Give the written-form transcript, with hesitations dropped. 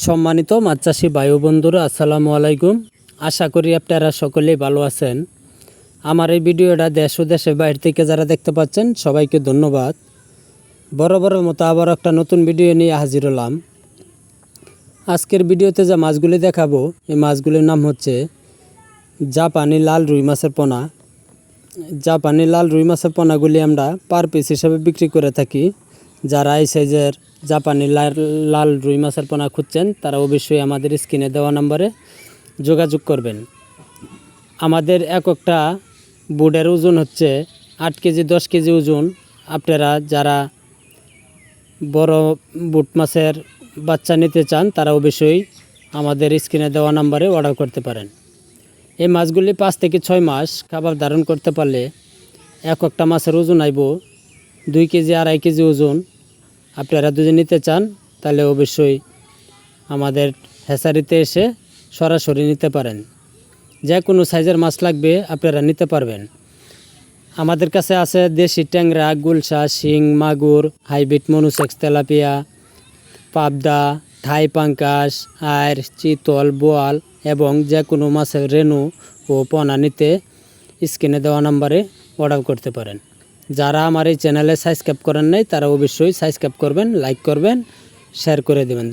সম্মানিত মাছ চাষি ভাই ও বন্ধুরা, আসসালামু আলাইকুম। আশা করি আপনারা সকলেই ভালো আছেন। আমার এই ভিডিওটা দেশ ও দেশের বাইরে থেকে যারা দেখতে পাচ্ছেন সবাইকে ধন্যবাদ। বরাবরের মতো আবার একটা নতুন ভিডিও নিয়ে হাজির হলাম। আজকের ভিডিওতে যে মাছগুলি দেখাবো, এই মাছগুলির নাম হচ্ছে জাপানি লাল রুই মাছের পোনা। জাপানি লাল রুই মাছের পোনাগুলি আমরা পার পিস হিসাবে বিক্রি করে থাকি। যারা এই সাইজের জাপানি লাল রুই মাছের পোনা খুঁজছেন তারা অবশ্যই আমাদের স্ক্রিনে দেওয়া নম্বরে যোগাযোগ করবেন। আমাদের একটা বুটের ওজন হচ্ছে 8 কেজি 10 কেজি ওজন। আপনারা যারা বড় বুট মাছের বাচ্চা নিতে চান তারা অবশ্যই আমাদের স্ক্রিনে দেওয়া নম্বরে অর্ডার করতে পারেন। এই মাছগুলি 5 থেকে 6 মাস খাবার ধারণ করতে পারলে একটা মাছের ওজন আইব 2 কেজি 2.5 কেজি ওজন। আপনারা যদি নিতে চান তাহলে অবশ্যই আমাদের হ্যাচারিতে এসে সরাসরি নিতে পারেন। যে কোনো সাইজের মাছ লাগবে আপনারা নিতে পারবেন। আমাদের কাছে আছে দেশি ট্যাংরা, গুলশা, শিং, মাগুর, হাইব্রিড মনুসেক্স, তেলাপিয়া, পাবদা, থাই পাঙ্কাশ, আয়ের, চিতল, বোয়াল এবং যে কোনো মাছের রেণু ও পোনা নিতে স্ক্রিনে দেওয়া নম্বরে অর্ডার করতে পারেন। যারা আমার এই চ্যানেলে সাবস্ক্রাইব করেন নাই তারা অবশ্যই সাবস্ক্রাইব করবেন, লাইক করবেন, শেয়ার করে দেবেন।